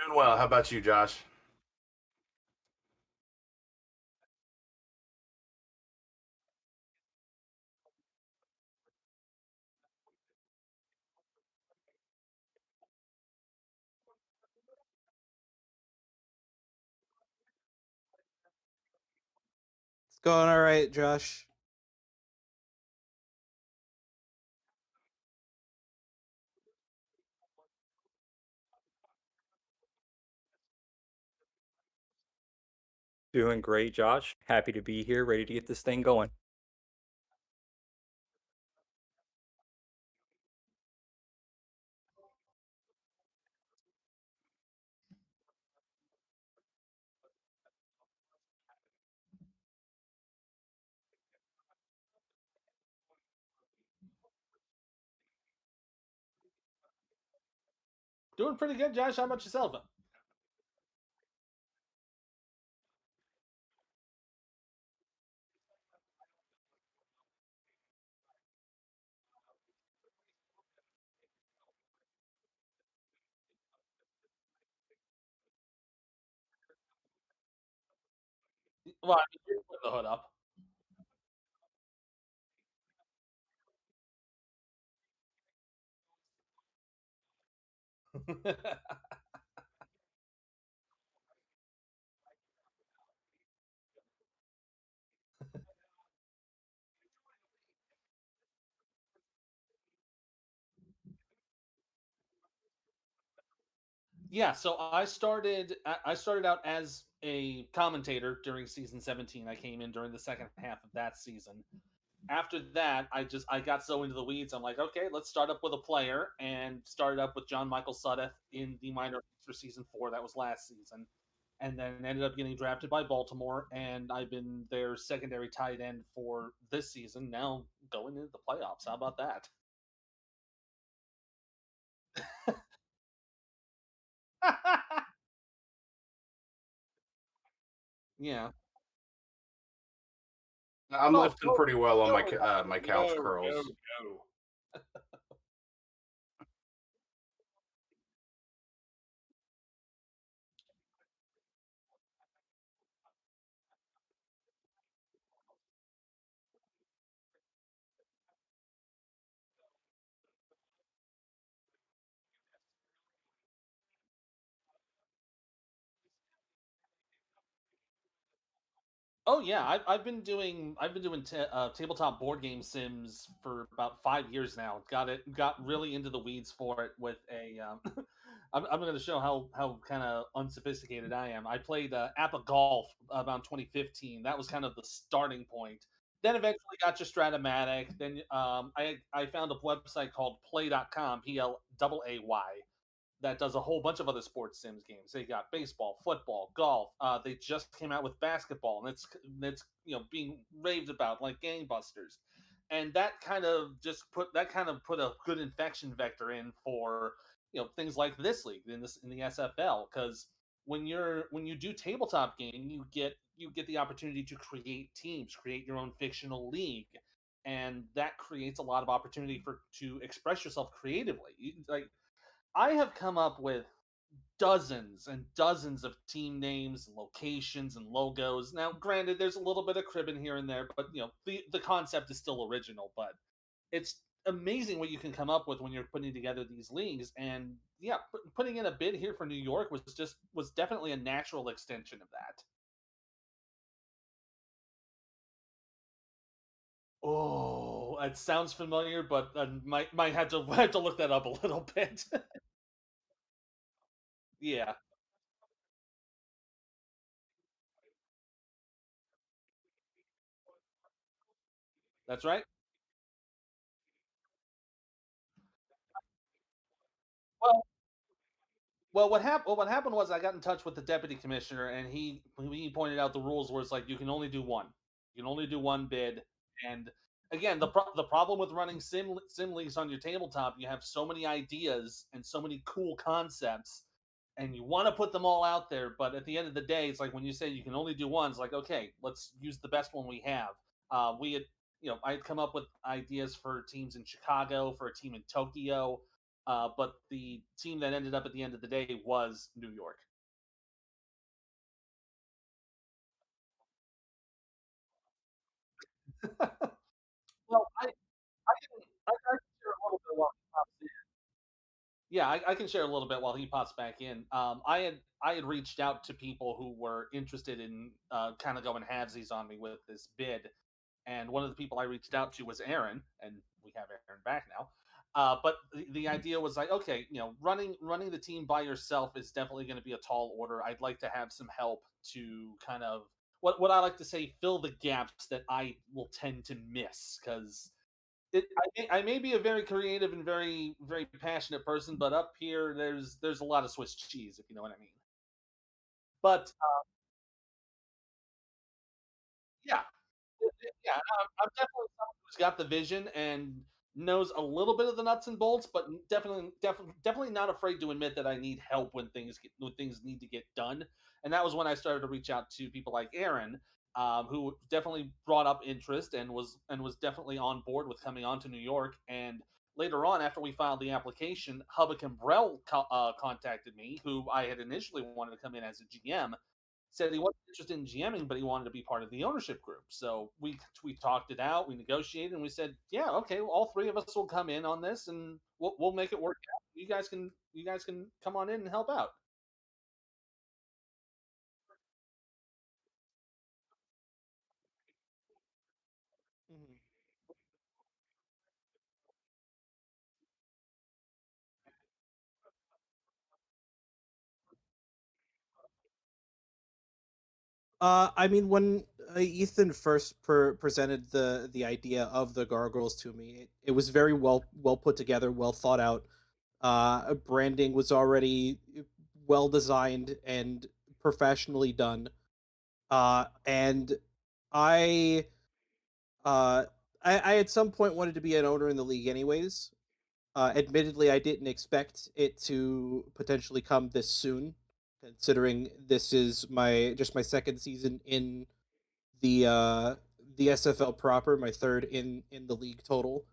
Doing well. How about you, Josh? It's going all right, Josh. Doing great, Josh. Happy to be here, ready to get this thing going. Doing pretty good, Josh. How about yourself? Well, I mean, you put the hood up. Yeah, so I started out as a commentator during season 17. I came in during the second half of that season. After that, I got so into the weeds. I'm like, okay, let's start up with a player, and started up with John Michael Sudduth in the minor leagues for season 4. That was last season, and then ended up getting drafted by Baltimore, and I've been their secondary tight end for this season. Now going into the playoffs. How about that? Yeah. I'm Oh, lifting pretty well on my totally my not. couch No, curls. no. Oh yeah, I've been doing tabletop board game sims for about 5 years now. Got really into the weeds for it with a. I'm going to show how kind of unsophisticated I am. I played Appa Golf about 2015. That was kind of the starting point. Then eventually got your Stratomatic. Then I found a website called Play.com, Play, that does a whole bunch of other sports sims games. They got baseball, football, golf. They just came out with basketball, and it's being raved about like gangbusters. And that kind of put a good infection vector in for things like this league in the SFL, because when you do tabletop gaming, you get the opportunity to create teams, create your own fictional league, and that creates a lot of opportunity for to express yourself creatively. Like I have come up with dozens and dozens of team names, locations, and logos. Now, granted, there's a little bit of cribbing here and there, but the concept is still original. But it's amazing what you can come up with when you're putting together these leagues. And yeah, putting in a bid here for New York was definitely a natural extension of that. Oh, it sounds familiar, but might have to have to look that up a little bit. Yeah, that's right. Well, what happened was I got in touch with the deputy commissioner, and he pointed out the rules where it's like you can only do one. You can only do one bid. And again, the problem with running sim leagues on your tabletop, you have so many ideas and so many cool concepts, and you want to put them all out there. But at the end of the day, it's like when you say you can only do one, it's like okay, let's use the best one we have. We had I had come up with ideas for teams in Chicago, for a team in Tokyo, but the team that ended up at the end of the day was New York. Well, I can share a little bit while he pops in. Yeah, I can share a little bit while he pops back in. I had reached out to people who were interested in kind of going halvesies on me with this bid, and one of the people I reached out to was Aaron, and we have Aaron back now. But the idea was like, okay, running the team by yourself is definitely going to be a tall order. I'd like to have some help to kind of what I like to say fill the gaps that I will tend to miss because I may be a very creative and very very passionate person, but up here there's a lot of Swiss cheese, if you know what I mean. But yeah, yeah, I'm definitely someone who's got the vision and knows a little bit of the nuts and bolts, but definitely not afraid to admit that I need help when things need to get done. And that was when I started to reach out to people like Aaron, who definitely brought up interest and was definitely on board with coming on to New York. And later on, after we filed the application, Hubba and Brell contacted me, who I had initially wanted to come in as a GM, said he wasn't interested in GMing, but he wanted to be part of the ownership group. So we talked it out, we negotiated, and we said, yeah, okay, well, all three of us will come in on this, and we'll make it work out. You guys can come on in and help out. Mhm. I mean, when Ethan first presented the idea of the gargoyles to me, it was very well put together, well thought out. Branding was already well designed and professionally done. And I, uh, I at some point wanted to be an owner in the league, anyways. Admittedly, I didn't expect it to potentially come this soon, considering this is my second season in the uh the SFL proper, my third in the league total.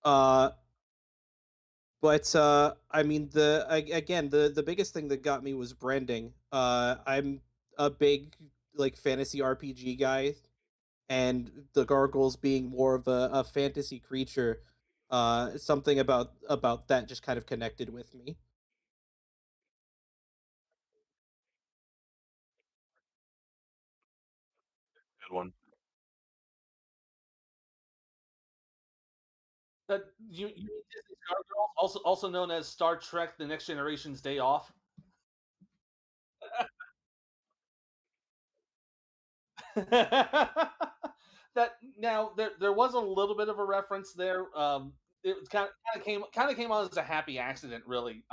Uh but I mean again the biggest thing that got me was branding. I'm a big like fantasy RPG guy, and the gargoyles being more of a fantasy creature, something about that just kind of connected with me. Good one. That you mean Disney's Gargoyles, also known as Star Trek: The Next Generation's Day Off. That now there was a little bit of a reference there. It kind of came on as a happy accident, really.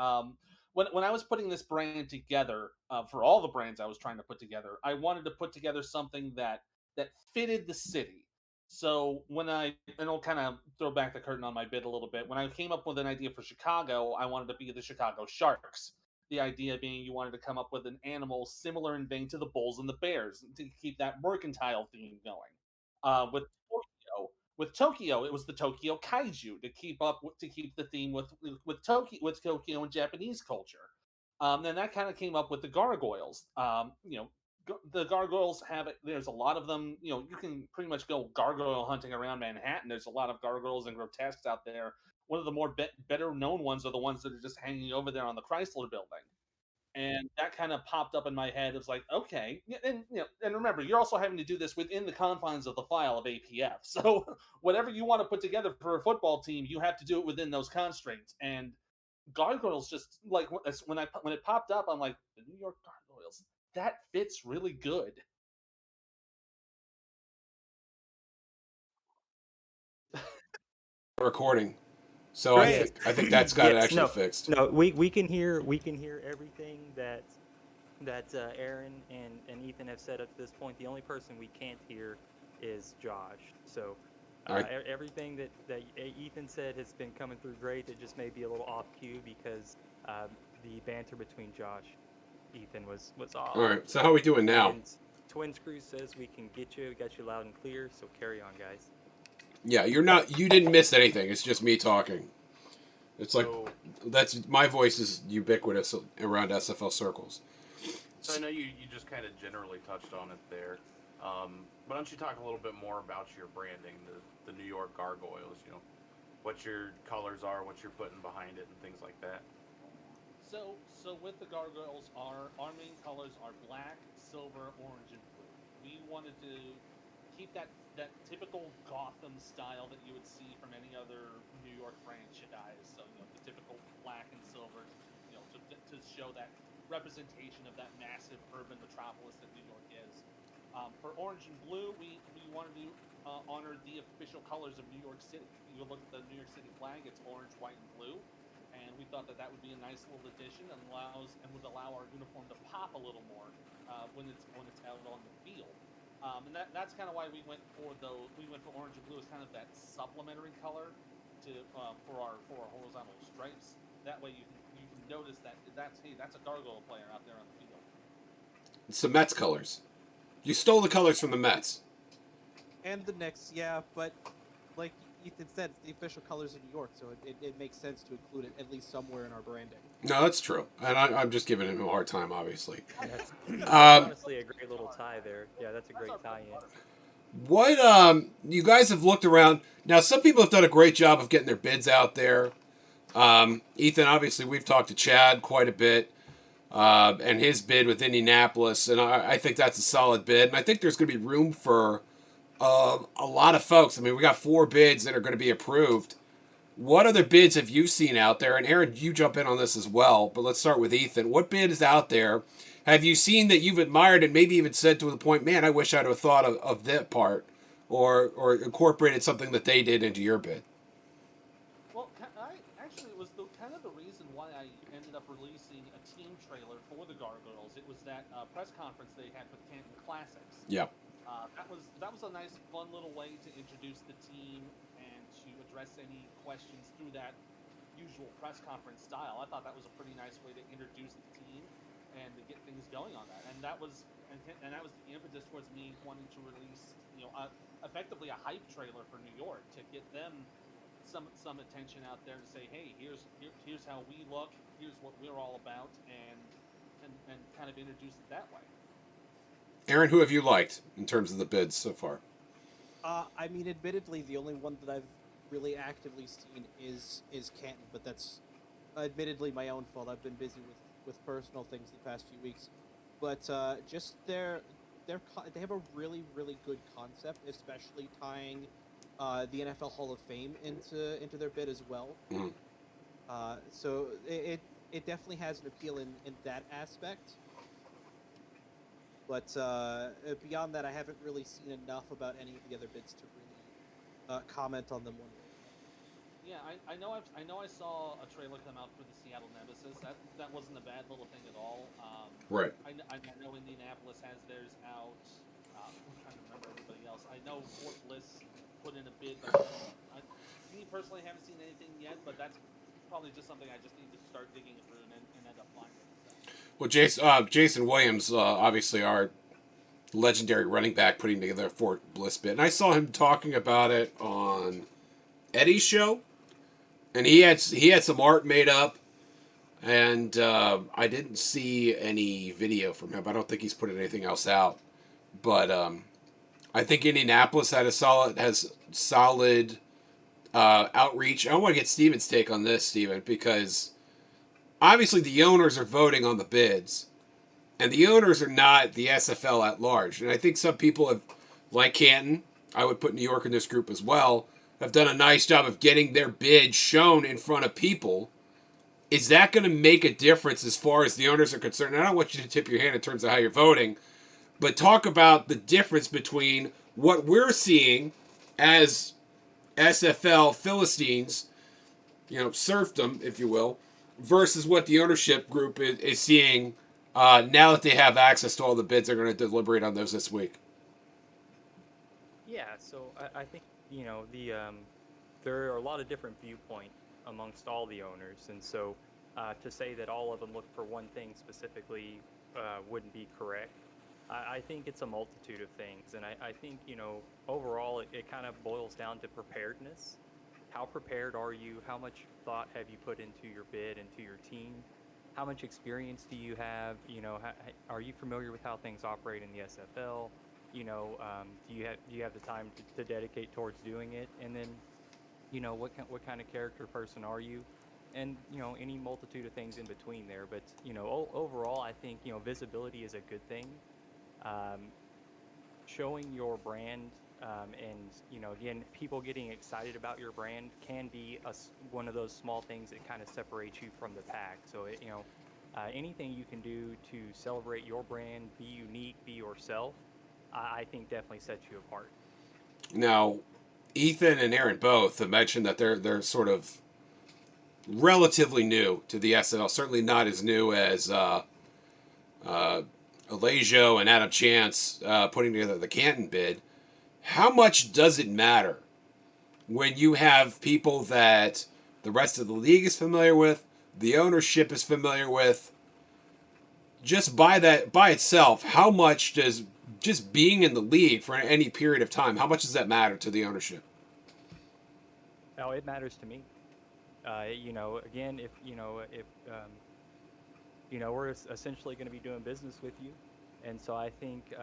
When I was putting this brand together, for all the brands I was trying to put together, I wanted to put together something that fitted the city. So and I'll kind of throw back the curtain on my bid a little bit. When I came up with an idea for Chicago, I wanted to be the Chicago Sharks. The idea being you wanted to come up with an animal similar in vein to the bulls and the bears to keep that mercantile theme going. With Tokyo, it was the Tokyo Kaiju to keep the theme with Tokyo and Japanese culture. Then that kind of came up with the gargoyles. The gargoyles have it. There's a lot of them. You can pretty much go gargoyle hunting around Manhattan. There's a lot of gargoyles and grotesques out there. One of the better known ones are the ones that are just hanging over there on the Chrysler Building, and that kind of popped up in my head. It was like, okay, and remember, you're also having to do this within the confines of the file of APF. So whatever you want to put together for a football team, you have to do it within those constraints. And gargoyles, just like when it popped up, I'm like, the New York Gargoyles. That fits really good. Recording. So I Great. think I think that's got it Yes, actually no, fixed. no. We can hear everything that Aaron and Ethan have said up to this point. The only person we can't hear is Josh. So All right. everything that Ethan said has been coming through great. It just may be a little off cue because the banter between Josh, Ethan was off. All right. So how are we doing now? And Twin Screw says we can get you. We got you loud and clear. So carry on, guys. Yeah, you didn't miss anything. It's just me talking. It's like So, that's my voice is ubiquitous around SFL circles. so I know you just kind of generally touched on it there. Why don't you talk a little bit more about your branding, the New York Gargoyles? You know, what your colors are, what you're putting behind it, and things like that. So with the gargoyles, our main colors are black, silver, orange, and blue. We wanted to keep that typical Gotham style that you would see from any other New York franchise. So the typical black and silver, to show that representation of that massive urban metropolis that New York is. For orange and blue, we wanted to honor the official colors of New York City. You look at the New York City flag; it's orange, white, and blue, and we thought that would be a nice little addition and would allow our uniform to pop a little more when it's out on the field. That's kind of why we went for orange and blue as kind of that supplementary color for our horizontal stripes. That way you can notice that's a gargoyle player out there on the field. It's the Mets colors. You stole the colors from the Mets. And the Knicks, yeah, but like Ethan said, it's the official colors of New York, so it makes sense to include it at least somewhere in our branding. No, that's true, and I'm just giving him a hard time, obviously. That's Um, honestly a great little tie there. Yeah, that's a great tie-in. What you guys have looked around now? Some people have done a great job of getting their bids out there. Ethan, obviously, we've talked to Chad quite a bit, and his bid with Indianapolis, and I think that's a solid bid. And I think there's going to be room for a lot of folks. I mean, we got 4 bids that are going to be approved. What other bids have you seen out there? And Aaron, you jump in on this as well, but let's start with Ethan. What bid is out there? Have you seen that you've admired and maybe even said to the point, man, I wish I'd have thought of that part or incorporated something that they did into your bid? Well, it was kind of the reason why I ended up releasing a team trailer for the Gargoyles. It was that press conference they had for the Canton Classics. Yeah. That was a nice, fun little way to introduce the team and to address any questions through that usual press conference style. I thought that was a pretty nice way to introduce the team and to get things going on that. And that was the impetus towards me wanting to release, effectively a hype trailer for New York to get them some attention out there to say, hey, here's how we look, here's what we're all about, and kind of introduce it that way. Aaron, who have you liked in terms of the bids so far? I mean, admittedly, the only one that I've really actively seen is Canton, but that's admittedly my own fault. I've been busy with personal things the past few weeks, but just they have a really good concept, especially tying the NFL Hall of Fame into their bid as well. Mm-hmm. So it definitely has an appeal in that aspect. But beyond that, I haven't really seen enough about any of the other bids to really comment on them one way. Yeah, I know I saw a trailer come out for the Seattle Nemesis. That wasn't a bad little thing at all. Right. I know Indianapolis has theirs out. I'm trying to remember everybody else. I know Fort Bliss put in a bid, but me personally haven't seen anything yet. But that's probably just something I just need to start digging through and end up finding. Well, Jason Williams, obviously our legendary running back, putting together a Fort Bliss bid, and I saw him talking about it on Eddie's show, and he had some art made up, and I didn't see any video from him. I don't think he's put anything else out, but I think Indianapolis has solid outreach. I want to get Steven's take on this, Steven, because obviously the owners are voting on the bids, and the owners are not the SFL at large. And I think some people have, like Canton, I would put New York in this group as well, have done a nice job of getting their bid shown in front of people. Is that going to make a difference as far as the owners are concerned? And I don't want you to tip your hand in terms of how you're voting, but talk about the difference between what we're seeing as SFL Philistines, serfdom, if you will, versus what the ownership group is seeing now that they have access to all the bids. They're going to deliberate on those this week. Yeah, so I think there are a lot of different viewpoints amongst all the owners, and so to say that all of them look for one thing specifically wouldn't be correct. I think it's a multitude of things, and I think overall it kind of boils down to preparedness. how prepared are you? How much thought have you put into your bid, into your team? How much experience do you have? Are you familiar with how things operate in the SFL? Do you have the time to dedicate towards doing it? And then, what kind of character person are you? And any multitude of things in between there. But overall, I think visibility is a good thing. Um, Showing your brand, and again, people getting excited about your brand can be one of those small things that kind of separates you from the pack. So anything you can do to celebrate your brand, be unique, be yourself, I think definitely sets you apart. Now, Ethan and Aaron both have mentioned that they're sort of relatively new to the SNL. Certainly not as new as Elijah and Adam Chance putting together the Canton bid. How much does it matter when you have people that the rest of the league is familiar with, the ownership is familiar with? Just by itself, how much does just being in the league for any period of time, how much does that matter to the ownership? Oh, it matters to me. Again, if we're essentially going to be doing business with you. And so I think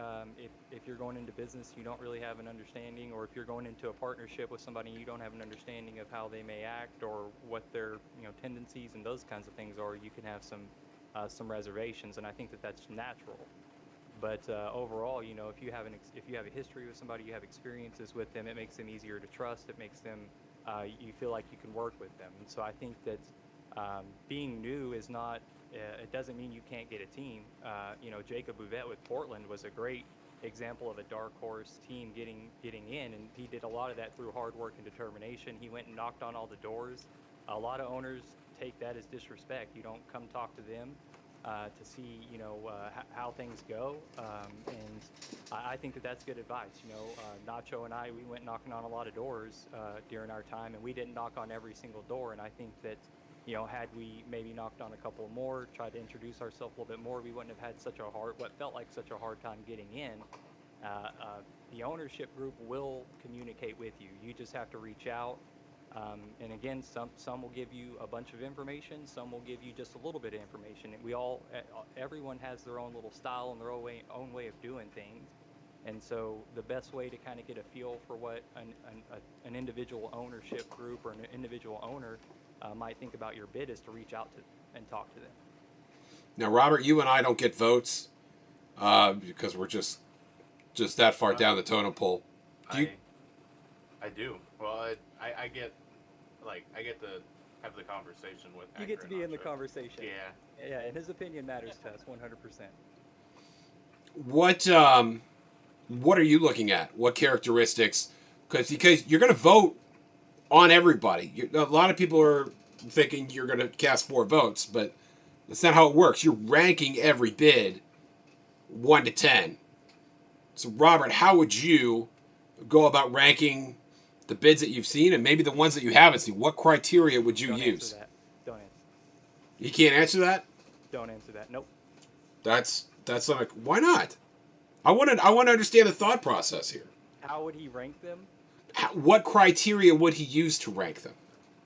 if you're going into business, you don't really have an understanding, or if you're going into a partnership with somebody, you don't have an understanding of how they may act or what their tendencies and those kinds of things are, you can have some reservations, and I think that's natural. But overall, if you have a history with somebody, you have experiences with them, it makes them easier to trust. It makes them you feel like you can work with them. And so I think that being new is not. It doesn't mean you can't get a team. Jacob Bouvet with Portland was a great example of a dark horse team getting in, and he did a lot of that through hard work and determination. He went and knocked on all the doors. A lot of owners take that as disrespect. You don't come talk to them to see how things go, and I think that's good advice. Nacho and I, we went knocking on a lot of doors during our time, and we didn't knock on every single door. And I think that had we maybe knocked on a couple more, tried to introduce ourselves a little bit more, we wouldn't have had what felt like such a hard time getting in. The ownership group will communicate with you. You just have to reach out. And again, some will give you a bunch of information, some will give you just a little bit of information. And everyone has their own little style and their own way of doing things. And so the best way to kind of get a feel for what an individual ownership group or an individual owner might think about your bid is to reach out to them and talk to them. Now, Robert, you and I don't get votes because we're just that far down the totem pole. I do. Well, I get to have the conversation with. You get to be in the conversation. Yeah. Yeah, and his opinion matters to us 100%. What are you looking at? What characteristics? Because you're going to vote on everybody. A lot of people are thinking you're going to cast 4 votes, but that's not how it works. You're ranking every bid 1 to 10. So, Robert, how would you go about ranking the bids that you've seen and maybe the ones that you haven't seen? What criteria would you Don't use? Answer that. Don't answer. You can't answer that? Don't answer that. Nope. That's like, why not? I want to understand the thought process here. How would he rank them? What criteria would he use to rank them?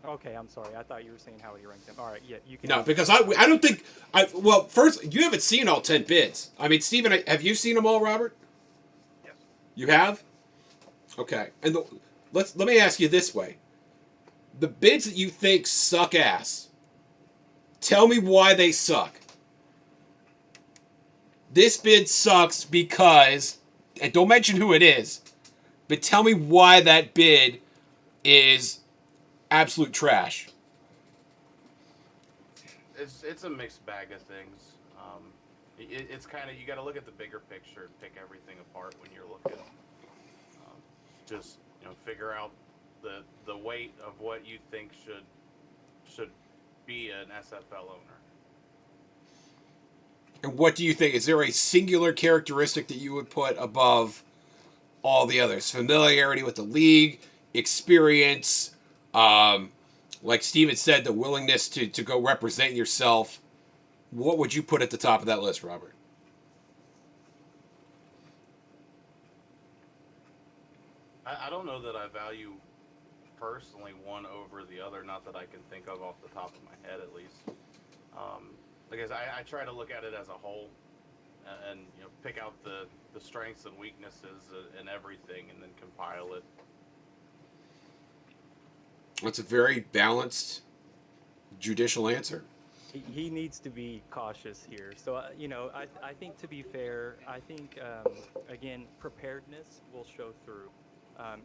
Okay, I'm sorry. I thought you were saying how would he rank them. All right, yeah, you can. No, because I don't think well, first, you haven't seen all 10 bids. I mean, Steven, have you seen them all, Robert? Yes. You have? Okay. And let me ask you this way. The bids that you think suck ass, tell me why they suck. This bid sucks because, and don't mention who it is, but tell me why that bid is absolute trash. It's a mixed bag of things. It's kind of, you got to look at the bigger picture and pick everything apart when you're looking. Just figure out the weight of what you think should be an SFL owner. And what do you think? Is there a singular characteristic that you would put above all the others? Familiarity with the league, experience, like Steven said, the willingness to go represent yourself. What would you put at the top of that list, Robert? I don't know that I value personally one over the other, not that I can think of off the top of my head at least. Because I try to look at it as a whole, and pick out the strengths and weaknesses in everything, and then compile it. That's a very balanced, judicial answer. He needs to be cautious here. So I think, to be fair, I think again, preparedness will show through.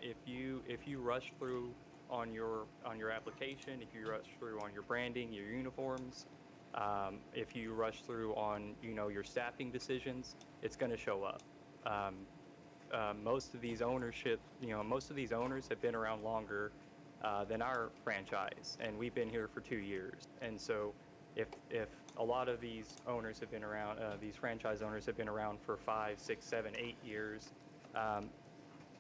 If you rush through on your application, if you rush through on your branding, your uniforms, if you rush through on your staffing decisions, it's going to show up. Most of these most of these owners have been around longer than our franchise, and we've been here for 2 years. And so, if a lot of these owners have been around, these franchise owners have been around for 5, 6, 7, 8 years,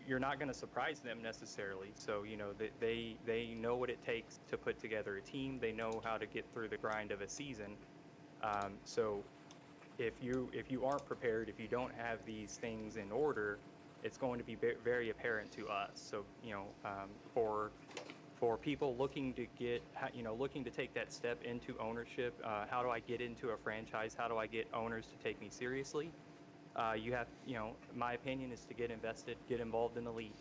you're not going to surprise them necessarily. So they know what it takes to put together a team. They know how to get through the grind of a season. So if you aren't prepared, if you don't have these things in order, it's going to be very apparent to us. So for people looking to looking to take that step into ownership, how do I get into a franchise? How do I get owners to take me seriously? You have, my opinion is to get invested, get involved in the league,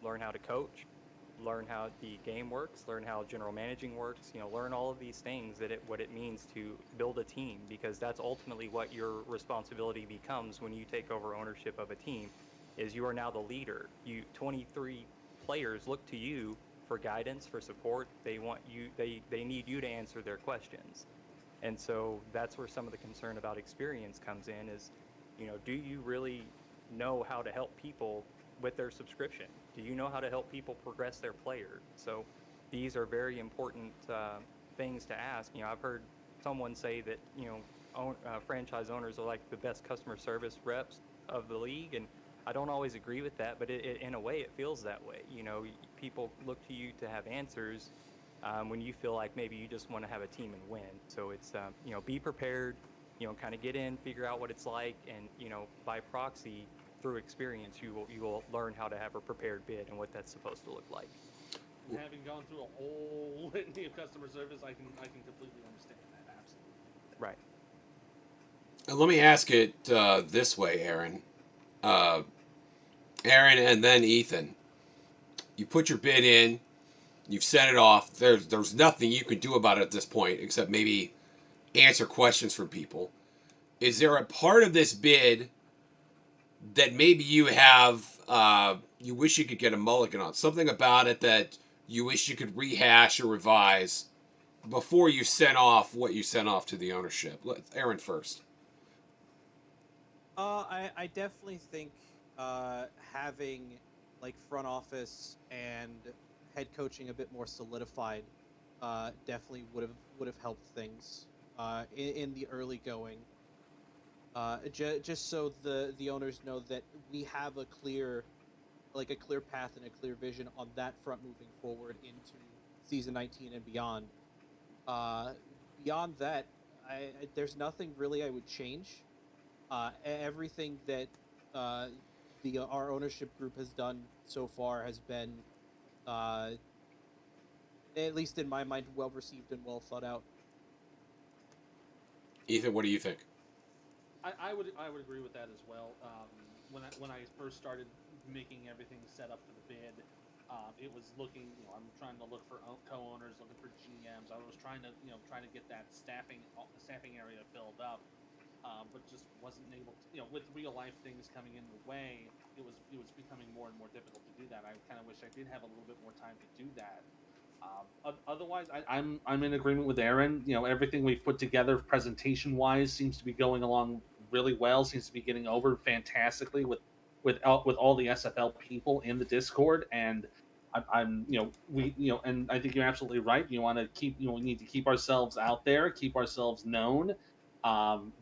learn how to coach, learn how the game works, learn how general managing works, learn all of these things, what it means to build a team, because that's ultimately what your responsibility becomes when you take over ownership of a team, is you are now the leader. 23 players look to you for guidance, for support. They want you, they need you to answer their questions. And so that's where some of the concern about experience comes in, is, do you really know how to help people with their subscription? Do you know how to help people progress their player? So these are very important things to ask. I've heard someone say that, franchise owners are like the best customer service reps of the league, and I don't always agree with that, but in a way it feels that way. People look to you to have answers when you feel like maybe you just want to have a team and win. So it's, be prepared, kind of get in, figure out what it's like, and, by proxy, through experience, you will learn how to have a prepared bid and what that's supposed to look like. And having gone through a whole litany of customer service, I can completely understand that. Absolutely. Right. Let me ask it this way, Aaron. Aaron and then Ethan. You put your bid in. You've sent it off. There's nothing you can do about it at this point except maybe answer questions from people. Is there a part of this bid that maybe you have, you wish you could get a mulligan on? Something about it that you wish you could rehash or revise before you sent off what you sent off to the ownership? Aaron first. I definitely think having like front office and head coaching a bit more solidified definitely would have helped things in the early going. Just so the owners know that we have a clear path and a clear vision on that front moving forward into season 19 and beyond. Beyond that, there's nothing really I would change. Everything that our ownership group has done so far has been, at least in my mind, well received and well thought out. Ethan, what do you think? I would agree with that as well. When I first started making everything set up for the bid, it was looking. I'm trying to look for co-owners, looking for GMs. I was trying to get that staffing area filled up, but just wasn't able to. With real life things coming in the way, it was becoming more and more difficult to do that. I kind of wish I did have a little bit more time to do that. Otherwise, I'm in agreement with Aaron. Everything we've put together presentation wise seems to be going along really well. Seems to be getting over fantastically with all the SFL people in the Discord. And I'm and I think you're absolutely right. We need to keep ourselves out there, keep ourselves known,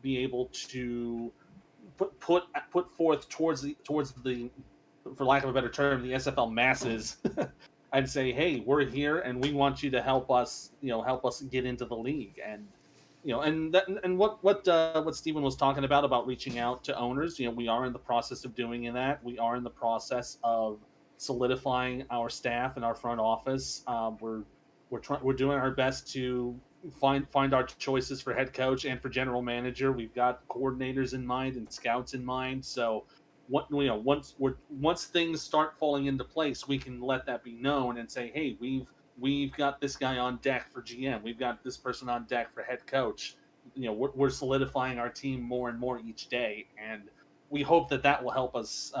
be able to put forth towards the, for lack of a better term, the SFL masses. And say, hey, we're here, and we want you to help us get into the league, and what Stephen was talking about reaching out to owners. We are in the process of doing that. We are in the process of solidifying our staff and our front office. We're doing our best to find our choices for head coach and for general manager. We've got coordinators in mind and scouts in mind. So, once things start falling into place, we can let that be known and say, hey, we've got this guy on deck for GM. We've got this person on deck for head coach. We're solidifying our team more and more each day, and we hope that will help us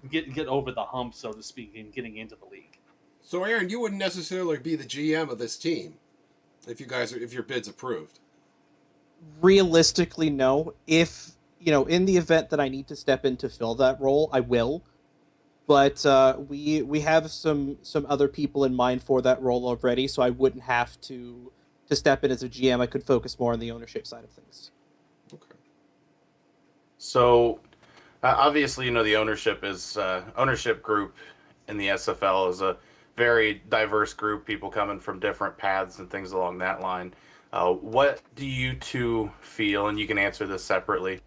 get over the hump, so to speak, in getting into the league. So, Aaron, you wouldn't necessarily be the GM of this team if your bid's approved. Realistically, no. If in the event that I need to step in to fill that role, I will. But we have some other people in mind for that role already, so I wouldn't have to step in as a GM. I could focus more on the ownership side of things. Okay. So, obviously, the ownership group in the SFL is a very diverse group, people coming from different paths and things along that line. What do you two feel, and you can answer this separately,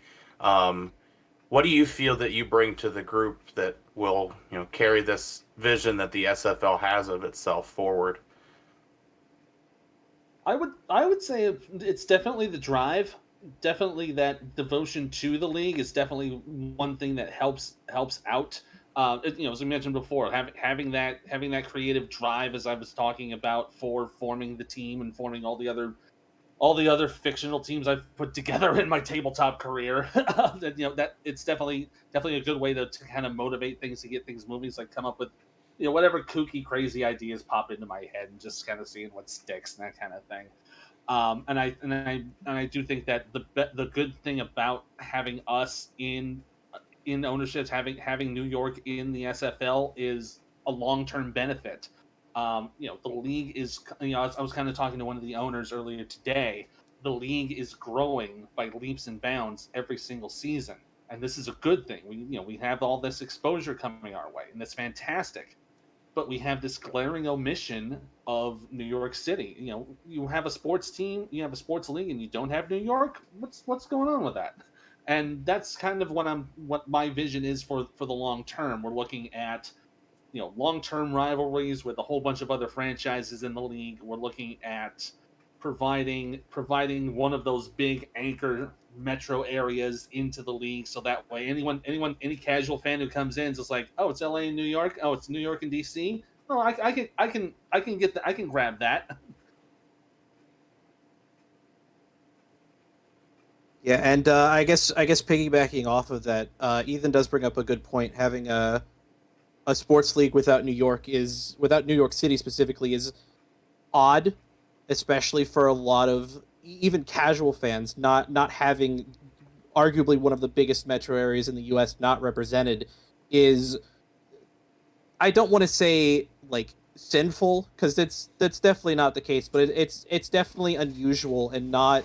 what do you feel that you bring to the group that will, carry this vision that the SFL has of itself forward? I would say it's definitely the drive. Definitely that devotion to the league is definitely one thing that helps out. As I mentioned before, having that creative drive, as I was talking about, for forming the team and forming all the other fictional teams I've put together in my tabletop career. That it's definitely a good way to kind of motivate things, to get things moving. So I come up with whatever kooky, crazy ideas pop into my head, and just kind of seeing what sticks and that kind of thing. And I do think that the good thing about having us in ownerships, having New York in the SFL, is a long-term benefit. The league is, I was kind of talking to one of the owners earlier today. The league is growing by leaps and bounds every single season, and this is a good thing. We have all this exposure coming our way, and that's fantastic. But we have this glaring omission of New York City. You have a sports team, you have a sports league, and you don't have New York. What's going on with that? And that's kind of what my vision is for the long term. We're looking at long-term rivalries with a whole bunch of other franchises in the league. We're looking at providing one of those big anchor metro areas into the league, so that way any casual fan who comes in is just like, oh, it's LA and New York, oh, it's New York and DC. No, I can grab that. Yeah, and I guess piggybacking off of that, Ethan does bring up a good point. Having a sports league without New York City specifically is odd, especially for a lot of even casual fans. Not having arguably one of the biggest metro areas in the U.S. not represented is, I don't want to say like sinful, because that's definitely not the case, but it's definitely unusual and not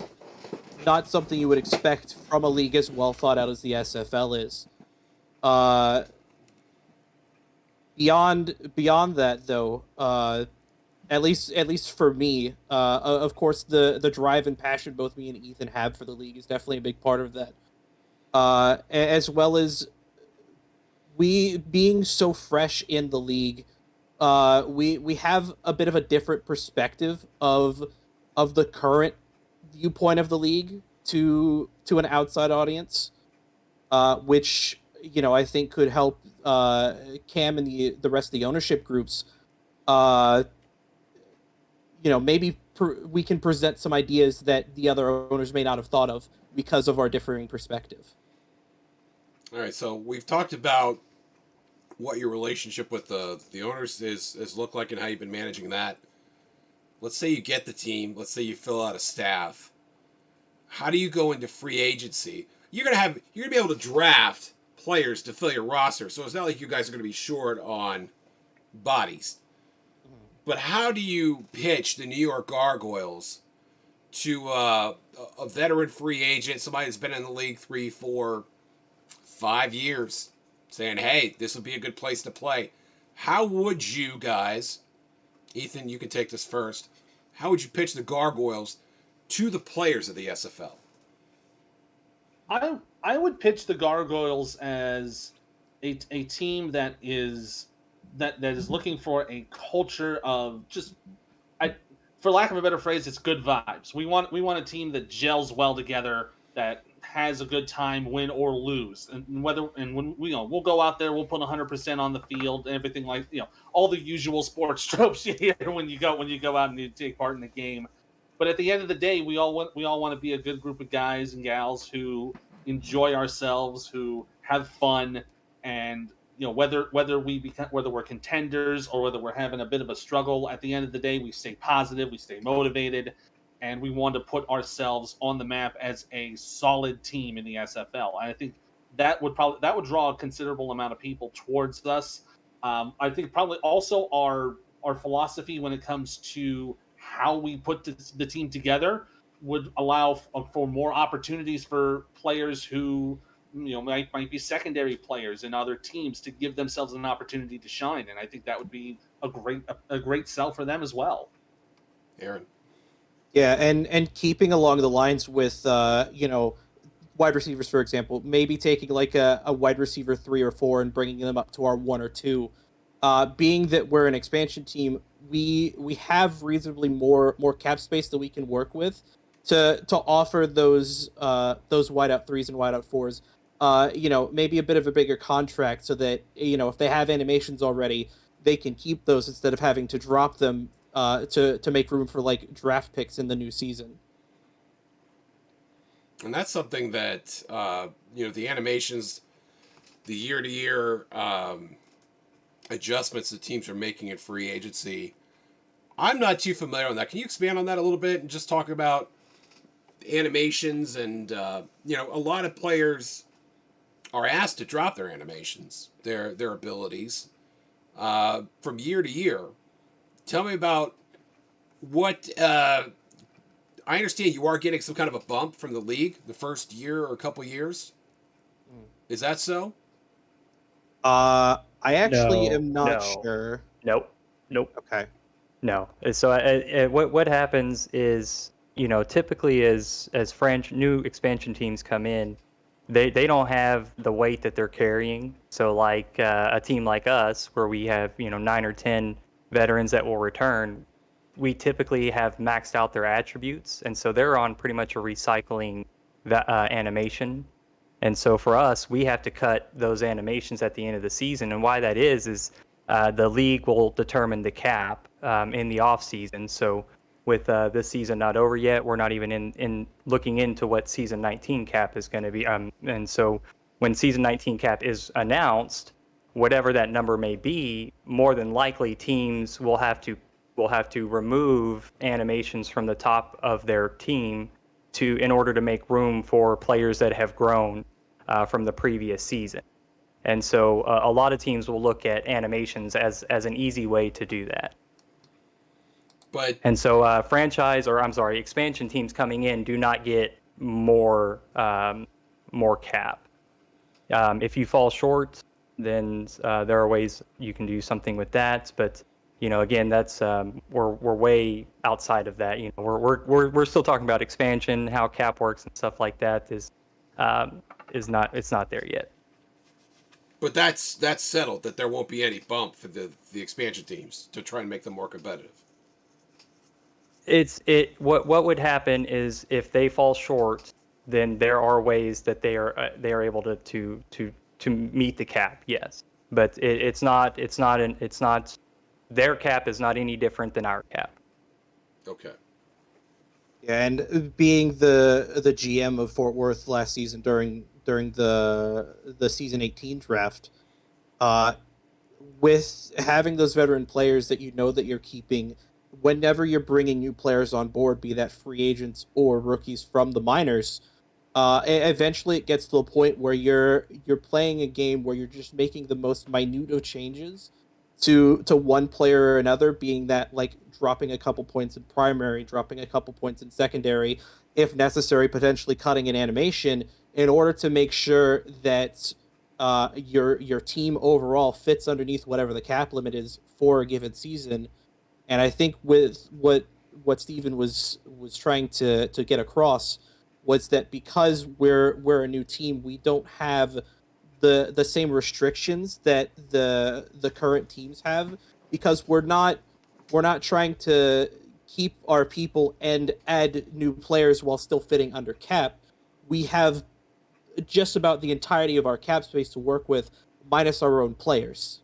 something you would expect from a league as well thought out as the SFL is. Uh, beyond that, though, at least for me, of course, the drive and passion both me and Ethan have for the league is definitely a big part of that. As well as we being so fresh in the league, we have a bit of a different perspective of the current viewpoint of the league to an outside audience, which I think could help Cam and the rest of the ownership groups. Uh, Maybe we can present some ideas that the other owners may not have thought of because of our differing perspective. All right, so we've talked about what your relationship with the owners is looked like and how you've been managing that. Let's say you get the team. Let's say you fill out a staff. How do you go into free agency? You're gonna be able to draft players to fill your roster, so it's not like you guys are gonna be short on bodies. But how do you pitch the New York Gargoyles to a veteran free agent, somebody that's been in the league 3, 4, 5 years, saying, hey, this would be a good place to play? How would you guys, Ethan, you can take this first, how would you pitch the Gargoyles to the players of the SFL? I would pitch the Gargoyles as a team that is that is looking for a culture of just, for lack of a better phrase, it's good vibes. We want a team that gels well together, that has a good time, win or lose, and when we'll go out there, we'll put 100% on the field, and everything, like all the usual sports tropes you hear when you go out and you take part in the game. But at the end of the day, we all want to be a good group of guys and gals who enjoy ourselves, who have fun, and whether we're contenders or whether we're having a bit of a struggle, at the end of the day, we stay positive, we stay motivated, and we want to put ourselves on the map as a solid team in the SFL. And I think that would draw a considerable amount of people towards us. I think probably also our philosophy when it comes to how we put the team together would allow for more opportunities for players who might be secondary players in other teams to give themselves an opportunity to shine, and I think that would be a great sell for them as well. Aaron. Yeah, and keeping along the lines with wide receivers, for example, maybe taking like a wide receiver 3 or 4 and bringing them up to our 1 or 2. Being that we're an expansion team, we have reasonably more cap space that we can work with to offer those wideout 3s and wideout 4s. Maybe a bit of a bigger contract so that if they have animations already, they can keep those instead of having to drop them to make room for like draft picks in the new season. And that's something that the animations, the year-to-year adjustments that teams are making in free agency. I'm not too familiar on that. Can you expand on that a little bit and just talk about animations and a lot of players are asked to drop their animations, their abilities from year to year. Tell me about what I understand you are getting some kind of a bump from the league the first year or a couple years. Is that so? I actually No, am not no. sure. Nope. Okay. No. So what happens is, typically as new expansion teams come in, they don't have the weight that they're carrying. So like a team like us, where we have 9 or 10 veterans that will return, we typically have maxed out their attributes, and so they're on pretty much a recycling animation. And so for us, we have to cut those animations at the end of the season. And why that is the league will determine the cap in the off season. So with this season not over yet, we're not even in looking into what season 19 cap is going to be. And so when season 19 cap is announced, whatever that number may be, more than likely teams will have to remove animations from the top of their team in order to make room for players that have grown from the previous season. And so a lot of teams will look at animations as an easy way to do that. And so expansion teams coming in do not get more cap. If you fall short, then there are ways you can do something with that. But again, that's we're way outside of that. We're still talking about expansion, how cap works and stuff like that is not there yet. But that's settled, that there won't be any bump for the expansion teams to try and make them more competitive. What would happen is if they fall short, then there are ways that they are able to meet the cap. Yes, but it's not their cap is not any different than our cap. Okay. Yeah, and being the GM of Fort Worth last season during the season 18 draft, with having those veteran players that that you're keeping, whenever you're bringing new players on board, be that free agents or rookies from the minors, eventually it gets to a point where you're playing a game where you're just making the most minute of changes to one player or another, being that like dropping a couple points in primary, dropping a couple points in secondary, if necessary, potentially cutting an animation in order to make sure that your team overall fits underneath whatever the cap limit is for a given season. And I think with what Steven was trying to get across was that because we're a new team, we don't have the same restrictions that the current teams have, because we're not trying to keep our people and add new players while still fitting under cap. We have just about the entirety of our cap space to work with, minus our own players.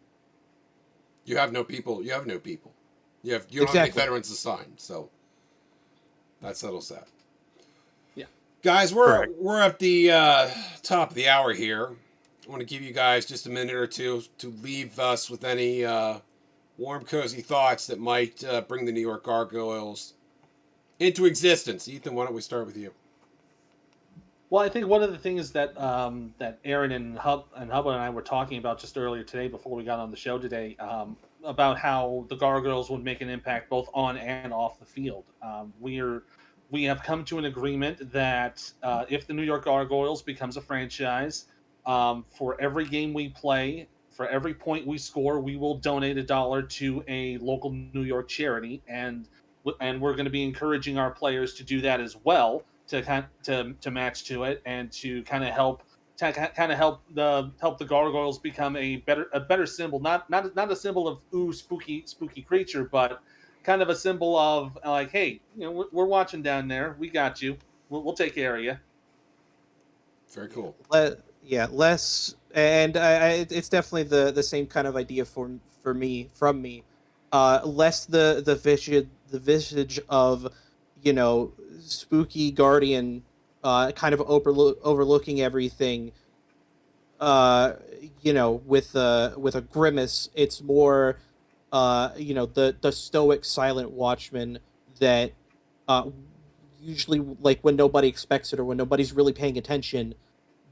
You have no people. You have no people. You don't have any Exactly. veterans assigned, so that settles that. Yeah. Guys, Correct. we're at the top of the hour here. I want to give you guys just a minute or two to leave us with any warm, cozy thoughts that might bring the New York Gargoyles into existence. Ethan, why don't we start with you? Well, I think one of the things that that Aaron and Hubba and I were talking about just earlier today, before we got on the show today, about how the Gargoyles would make an impact both on and off the field. We have come to an agreement that if the New York Gargoyles becomes a franchise, for every game we play, for every point we score, we will donate $1 to a local New York charity, and we're going to be encouraging our players to do that as well, to match to it, and to kind of help the Gargoyles become a better symbol, not a symbol of ooh spooky creature, but kind of a symbol of like, hey, we're watching down there, we got you, we'll take care of you. Very cool. Less, and it's definitely the same kind of idea for me from me. Less the visage of, spooky guardian, kind of overlooking everything. With a grimace. It's more, the stoic silent watchman that, uh, usually, like, when nobody expects it or when nobody's really paying attention,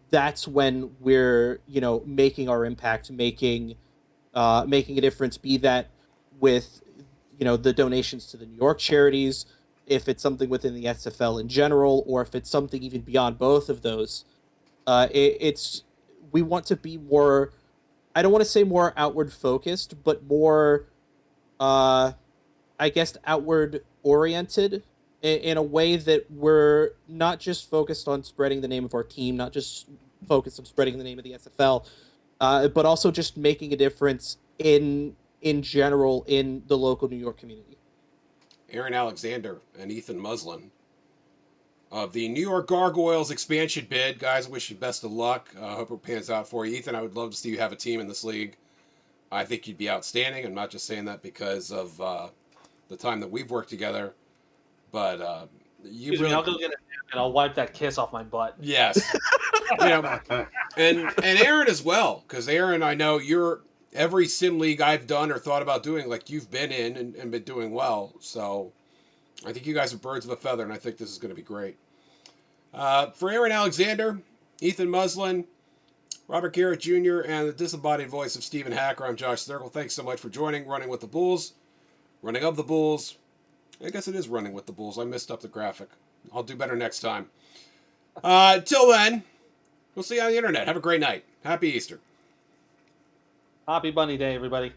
that's when we're, making our impact, making a difference, be that with, the donations to the New York charities, if it's something within the SFL in general, or if it's something even beyond both of those. It's We want to be more, I don't want to say more outward focused, but more, uh I guess, outward oriented, in a way that we're not just focused on spreading the name of our team, not just focused on spreading the name of the SFL, but also just making a difference in general in the local New York community. Aaron Alexander and Ethan Muslin of the New York Gargoyles expansion bid. Guys, I wish you best of luck. I hope it pans out for you. Ethan, I would love to see you have a team in this league. I think you'd be outstanding. I'm not just saying that because of the time that we've worked together, but you Excuse really... me, I'll go get it and I'll wipe that kiss off my butt. Yes. And Aaron as well, because Aaron, I know you're every sim league I've done or thought about doing, like, you've been in and been doing well. So I think you guys are birds of a feather, and I think this is going to be great. For Aaron Alexander, Ethan Muslin, Robert Garrett Jr., and the disembodied voice of Stephen Hacker, I'm Josh Zerkle. Thanks so much for joining Running with the Bulls. Running of the Bulls. I guess it is Running with the Bulls. I messed up the graphic. I'll do better next time. Till then, we'll see you on the internet. Have a great night. Happy Easter. Happy Bunny Day, everybody.